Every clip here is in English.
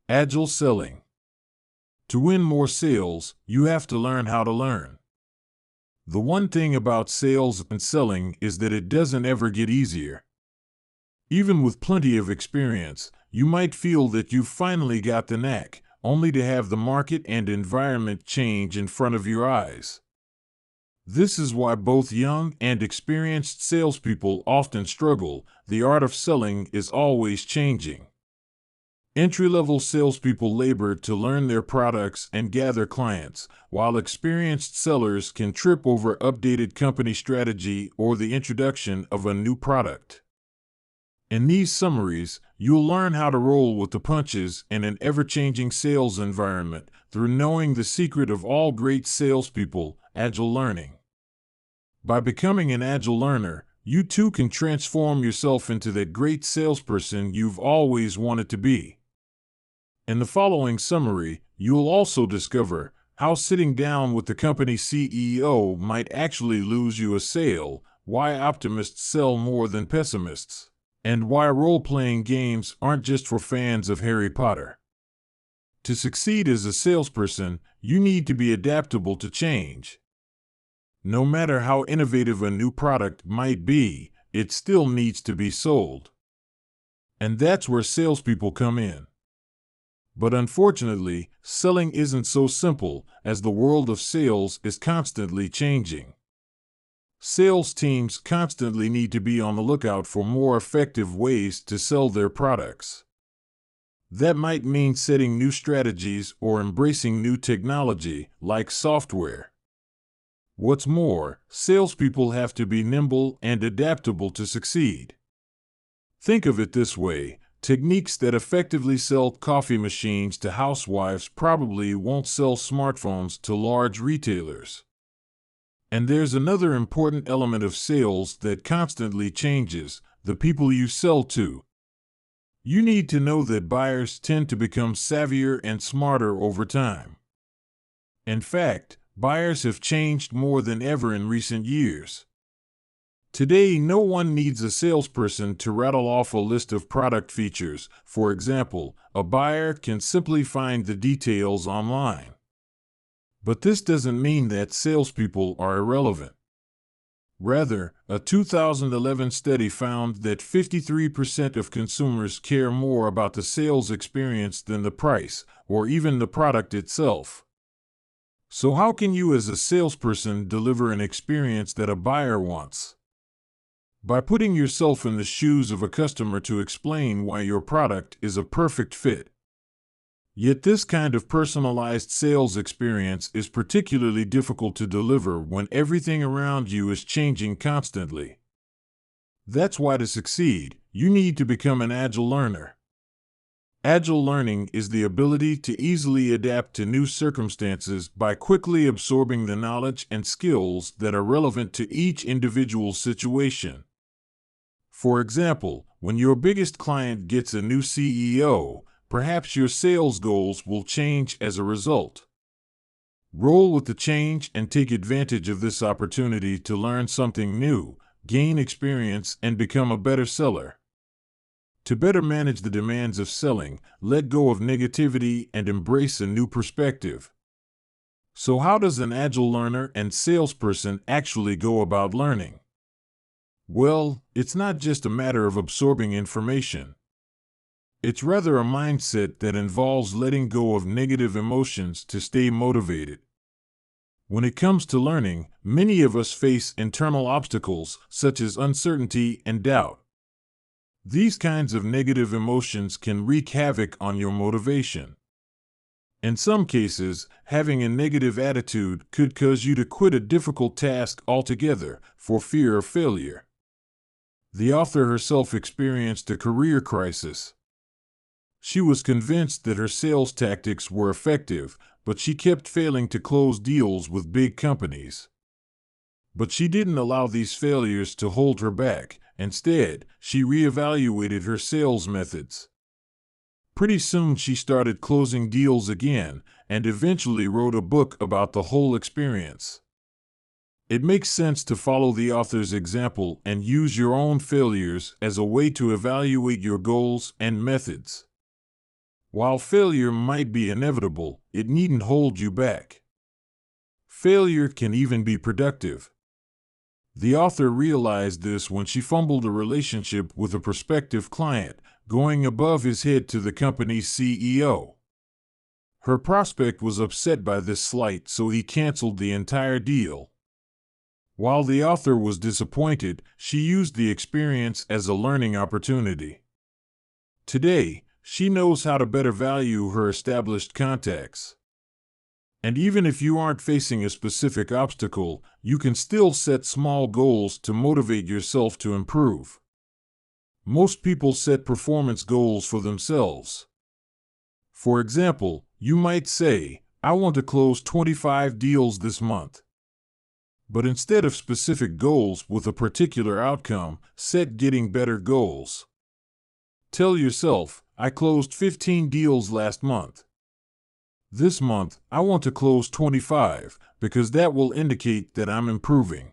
Agile Selling. To win more sales, you have to learn how to learn. The one thing about sales and selling is that it doesn't ever get easier. Even with plenty of experience, you might feel that you've finally got the knack, only to have the market and environment change in front of your eyes. This is why both young and experienced salespeople often struggle. The art of selling is always changing. Entry-level salespeople labor to learn their products and gather clients, while experienced sellers can trip over updated company strategy or the introduction of a new product. In these summaries, you'll learn how to roll with the punches in an ever-changing sales environment through knowing the secret of all great salespeople, agile learning. By becoming an agile learner, you too can transform yourself into that great salesperson you've always wanted to be. In the following summary, you'll also discover how sitting down with the company CEO might actually lose you a sale, why optimists sell more than pessimists, and why role-playing games aren't just for fans of Harry Potter. To succeed as a salesperson, you need to be adaptable to change. No matter how innovative a new product might be, it still needs to be sold. And that's where salespeople come in. But unfortunately, selling isn't so simple, as the world of sales is constantly changing. Sales teams constantly need to be on the lookout for more effective ways to sell their products. That might mean setting new strategies or embracing new technology, like software. What's more, salespeople have to be nimble and adaptable to succeed. Think of it this way. Techniques that effectively sell coffee machines to housewives probably won't sell smartphones to large retailers. And there's another important element of sales that constantly changes: the people you sell to. You need to know that buyers tend to become savvier and smarter over time. In fact, buyers have changed more than ever in recent years. Today, no one needs a salesperson to rattle off a list of product features. For example, a buyer can simply find the details online. But this doesn't mean that salespeople are irrelevant. Rather, a 2011 study found that 53% of consumers care more about the sales experience than the price, or even the product itself. So how can you as a salesperson deliver an experience that a buyer wants? By putting yourself in the shoes of a customer to explain why your product is a perfect fit. Yet this kind of personalized sales experience is particularly difficult to deliver when everything around you is changing constantly. That's why to succeed, you need to become an agile learner. Agile learning is the ability to easily adapt to new circumstances by quickly absorbing the knowledge and skills that are relevant to each individual situation. For example, when your biggest client gets a new CEO, perhaps your sales goals will change as a result. Roll with the change and take advantage of this opportunity to learn something new, gain experience, and become a better seller. To better manage the demands of selling, let go of negativity and embrace a new perspective. So how does an agile learner and salesperson actually go about learning? Well, it's not just a matter of absorbing information. It's rather a mindset that involves letting go of negative emotions to stay motivated. When it comes to learning, many of us face internal obstacles such as uncertainty and doubt. These kinds of negative emotions can wreak havoc on your motivation. In some cases, having a negative attitude could cause you to quit a difficult task altogether for fear of failure. The author herself experienced a career crisis. She was convinced that her sales tactics were effective, but she kept failing to close deals with big companies. But she didn't allow these failures to hold her back. Instead, she reevaluated her sales methods. Pretty soon she started closing deals again, and eventually wrote a book about the whole experience. It makes sense to follow the author's example and use your own failures as a way to evaluate your goals and methods. While failure might be inevitable, it needn't hold you back. Failure can even be productive. The author realized this when she fumbled a relationship with a prospective client, going above his head to the company's CEO. Her prospect was upset by this slight, so he canceled the entire deal. While the author was disappointed, she used the experience as a learning opportunity. Today, she knows how to better value her established contacts. And even if you aren't facing a specific obstacle, you can still set small goals to motivate yourself to improve. Most people set performance goals for themselves. For example, you might say, "I want to close 25 deals this month." But instead of specific goals with a particular outcome, set getting better goals. Tell yourself, "I closed 15 deals last month. This month, I want to close 25, because that will indicate that I'm improving."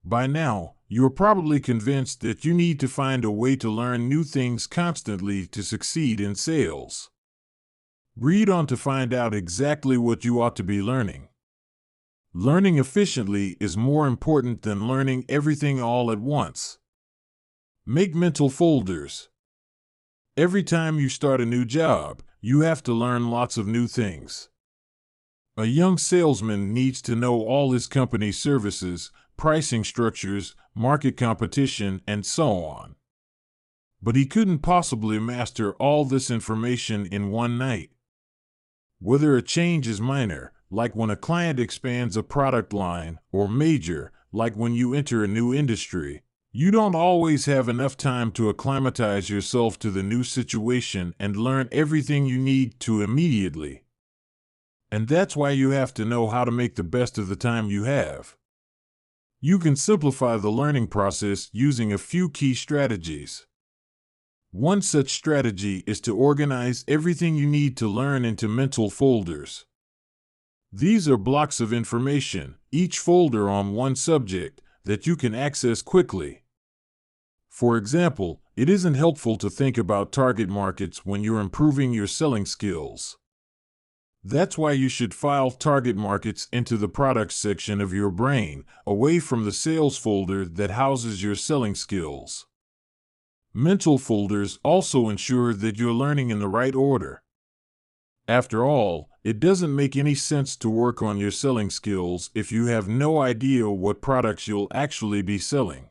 By now, you're probably convinced that you need to find a way to learn new things constantly to succeed in sales. Read on to find out exactly what you ought to be learning. Learning efficiently is more important than learning everything all at once. Make mental folders. Every time you start a new job, you have to learn lots of new things. A young salesman needs to know all his company's services, pricing structures, market competition, and so on. But he couldn't possibly master all this information in one night. Whether a change is minor, like when a client expands a product line, or major, like when you enter a new industry, you don't always have enough time to acclimatize yourself to the new situation and learn everything you need to immediately. And that's why you have to know how to make the best of the time you have. You can simplify the learning process using a few key strategies. One such strategy is to organize everything you need to learn into mental folders. These are blocks of information, each folder on one subject, that you can access quickly. For example, it isn't helpful to think about target markets when you're improving your selling skills. That's why you should file target markets into the products section of your brain, away from the sales folder that houses your selling skills. Mental folders also ensure that you're learning in the right order. After all, it doesn't make any sense to work on your selling skills if you have no idea what products you'll actually be selling.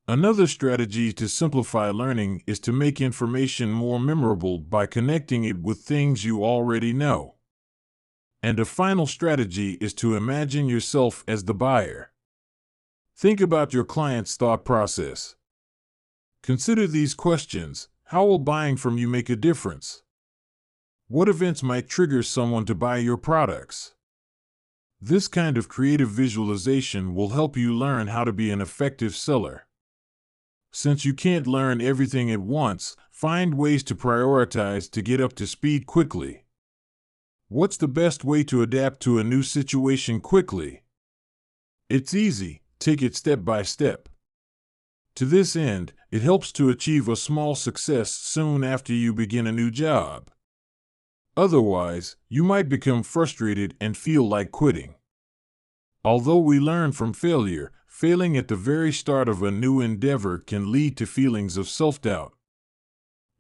Another strategy to simplify learning is to make information more memorable by connecting it with things you already know. And a final strategy is to imagine yourself as the buyer. Think about your client's thought process. Consider these questions. How will buying from you make a difference? What events might trigger someone to buy your products? This kind of creative visualization will help you learn how to be an effective seller. Since you can't learn everything at once, find ways to prioritize to get up to speed quickly. What's the best way to adapt to a new situation quickly? It's easy. Take it step by step. To this end, it helps to achieve a small success soon after you begin a new job. Otherwise, you might become frustrated and feel like quitting. Although we learn from failure, failing at the very start of a new endeavor can lead to feelings of self-doubt.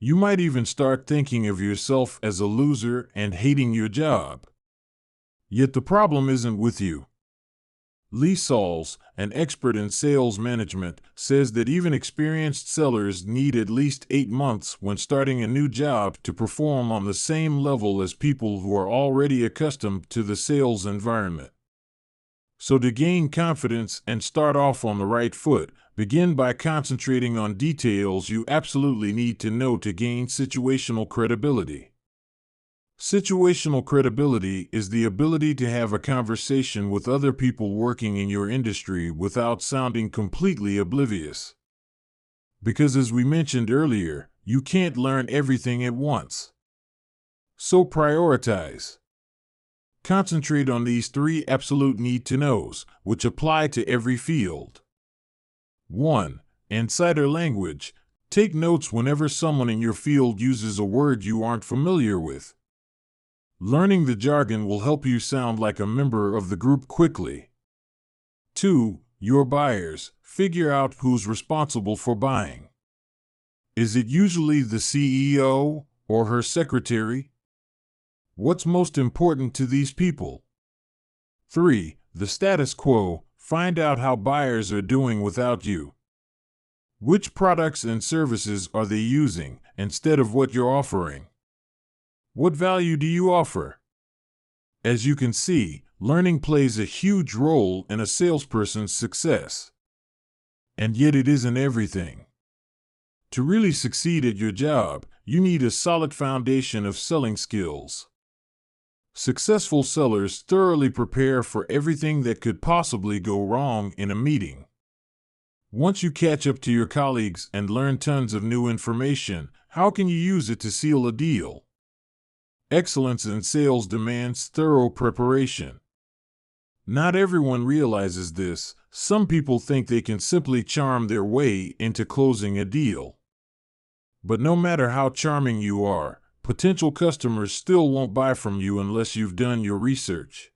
You might even start thinking of yourself as a loser and hating your job. Yet the problem isn't with you. Lee Sauls, an expert in sales management, says that even experienced sellers need at least 8 months when starting a new job to perform on the same level as people who are already accustomed to the sales environment. So to gain confidence and start off on the right foot, begin by concentrating on details you absolutely need to know to gain situational credibility. Situational credibility is the ability to have a conversation with other people working in your industry without sounding completely oblivious. Because as we mentioned earlier, you can't learn everything at once. So prioritize. Concentrate on these 3 absolute need-to-knows, which apply to every field. 1. Insider language. Take notes whenever someone in your field uses a word you aren't familiar with. Learning the jargon will help you sound like a member of the group quickly. 2. Your buyers. Figure out who's responsible for buying. Is it usually the CEO or her secretary? What's most important to these people? 3. The status quo. Find out how buyers are doing without you. Which products and services are they using instead of what you're offering? What value do you offer? As you can see, learning plays a huge role in a salesperson's success. And yet it isn't everything. To really succeed at your job, you need a solid foundation of selling skills. Successful sellers thoroughly prepare for everything that could possibly go wrong in a meeting. Once you catch up to your colleagues and learn tons of new information, how can you use it to seal a deal? Excellence in sales demands thorough preparation. Not everyone realizes this. Some people think they can simply charm their way into closing a deal. But no matter how charming you are, potential customers still won't buy from you unless you've done your research.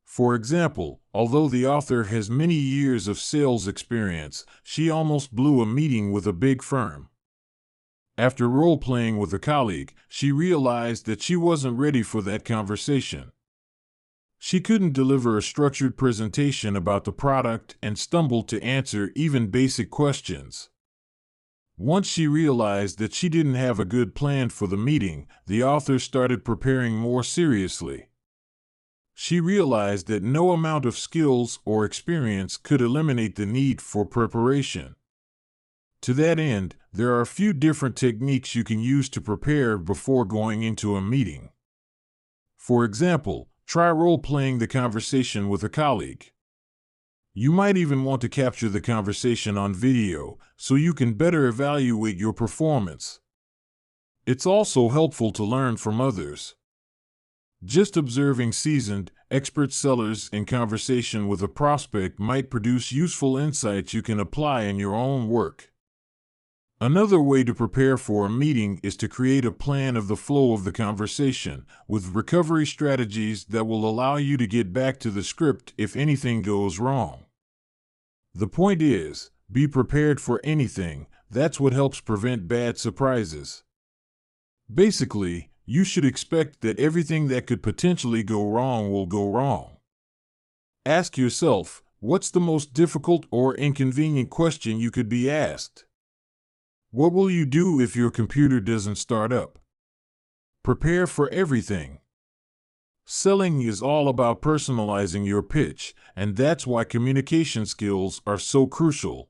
For example, although the author has many years of sales experience, she almost blew a meeting with a big firm. After role-playing with a colleague, she realized that she wasn't ready for that conversation. She couldn't deliver a structured presentation about the product and stumbled to answer even basic questions. Once she realized that she didn't have a good plan for the meeting, the author started preparing more seriously. She realized that no amount of skills or experience could eliminate the need for preparation. To that end, there are a few different techniques you can use to prepare before going into a meeting. For example, try role-playing the conversation with a colleague. You might even want to capture the conversation on video so you can better evaluate your performance. It's also helpful to learn from others. Just observing seasoned, expert sellers in conversation with a prospect might produce useful insights you can apply in your own work. Another way to prepare for a meeting is to create a plan of the flow of the conversation, with recovery strategies that will allow you to get back to the script if anything goes wrong. The point is, be prepared for anything. That's what helps prevent bad surprises. Basically, you should expect that everything that could potentially go wrong will go wrong. Ask yourself, what's the most difficult or inconvenient question you could be asked? What will you do if your computer doesn't start up? Prepare for everything. Selling is all about personalizing your pitch, and that's why communication skills are so crucial.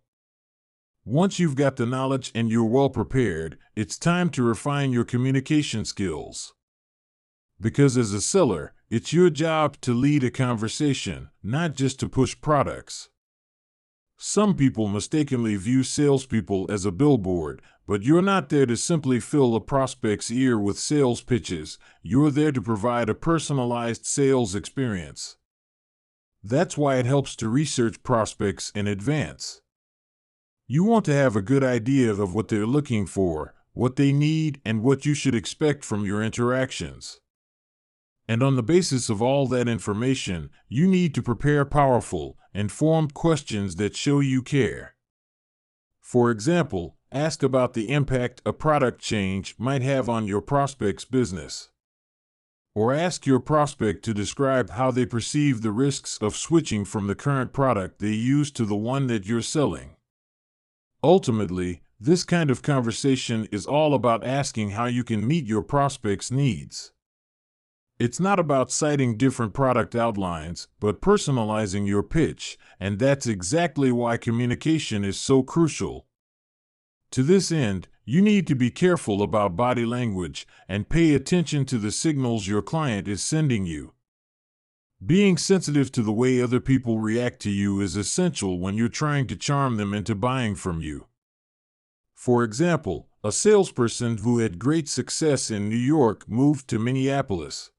Once you've got the knowledge and you're well prepared, it's time to refine your communication skills. Because as a seller, it's your job to lead a conversation, not just to push products. Some people mistakenly view salespeople as a billboard, but you're not there to simply fill a prospect's ear with sales pitches. You're there to provide a personalized sales experience. That's why it helps to research prospects in advance. You want to have a good idea of what they're looking for, what they need, and what you should expect from your interactions. And on the basis of all that information, you need to prepare powerful, informed questions that show you care. For example, ask about the impact a product change might have on your prospect's business. Or ask your prospect to describe how they perceive the risks of switching from the current product they use to the one that you're selling. Ultimately, this kind of conversation is all about asking how you can meet your prospect's needs. It's not about citing different product outlines, but personalizing your pitch, and that's exactly why communication is so crucial. To this end, you need to be careful about body language and pay attention to the signals your client is sending you. Being sensitive to the way other people react to you is essential when you're trying to charm them into buying from you. For example, a salesperson who had great success in New York moved to Minneapolis.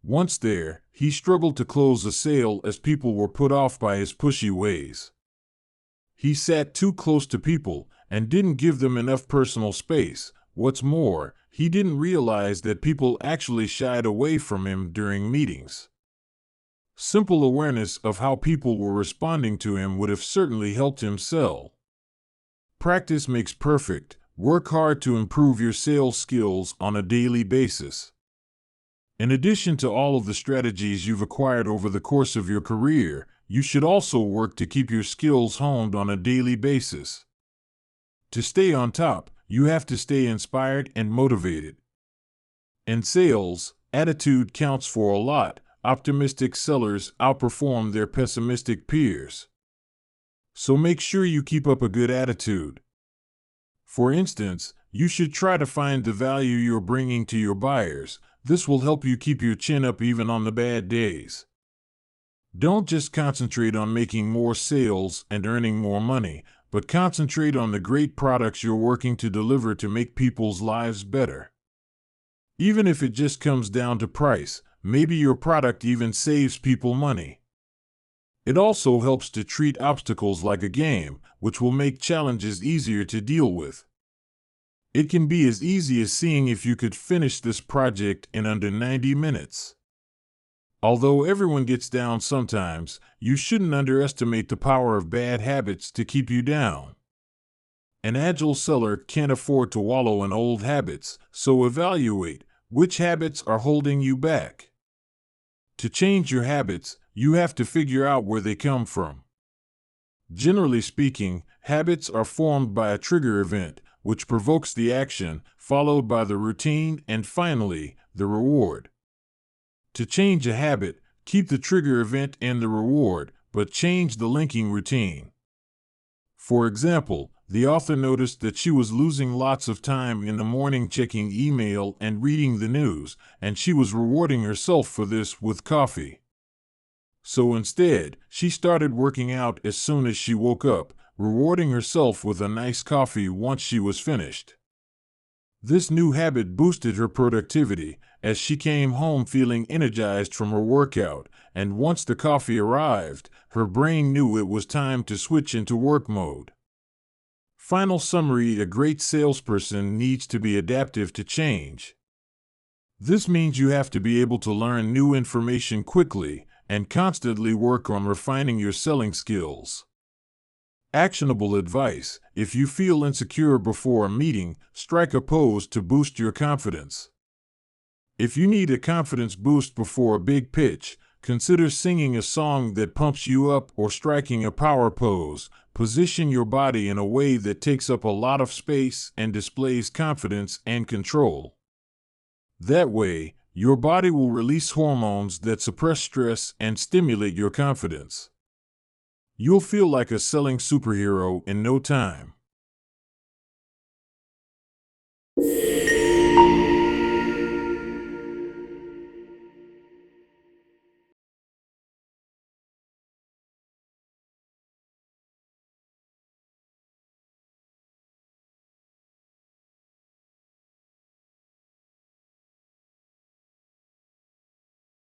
Once there, he struggled to close a sale as people were put off by his pushy ways. He sat too close to people and didn't give them enough personal space. What's more, he didn't realize that people actually shied away from him during meetings. Simple awareness of how people were responding to him would have certainly helped him sell. Practice makes perfect. Work hard to improve your sales skills on a daily basis. In addition to all of the strategies you've acquired over the course of your career, you should also work to keep your skills honed on a daily basis. To stay on top, you have to stay inspired and motivated. In sales, attitude counts for a lot. Optimistic sellers outperform their pessimistic peers. So make sure you keep up a good attitude. For instance, you should try to find the value you're bringing to your buyers. This will help you keep your chin up even on the bad days. Don't just concentrate on making more sales and earning more money, but concentrate on the great products you're working to deliver to make people's lives better. Even if it just comes down to price, maybe your product even saves people money. It also helps to treat obstacles like a game, which will make challenges easier to deal with. It can be as easy as seeing if you could finish this project in under 90 minutes. Although everyone gets down sometimes, you shouldn't underestimate the power of bad habits to keep you down. An agile seller can't afford to wallow in old habits, so evaluate which habits are holding you back. To change your habits, you have to figure out where they come from. Generally speaking, habits are formed by a trigger event, which provokes the action, followed by the routine, and finally, the reward. To change a habit, keep the trigger event and the reward, but change the linking routine. For example, the author noticed that she was losing lots of time in the morning checking email and reading the news, and she was rewarding herself for this with coffee. So instead, she started working out as soon as she woke up, rewarding herself with a nice coffee once she was finished. This new habit boosted her productivity, as she came home feeling energized from her workout, and once the coffee arrived, her brain knew it was time to switch into work mode. Final summary: a great salesperson needs to be adaptive to change. This means you have to be able to learn new information quickly and constantly work on refining your selling skills. Actionable advice: if you feel insecure before a meeting, strike a pose to boost your confidence. If you need a confidence boost before a big pitch, consider singing a song that pumps you up or striking a power pose. Position your body in a way that takes up a lot of space and displays confidence and control. That way, your body will release hormones that suppress stress and stimulate your confidence. You'll feel like a selling superhero in no time.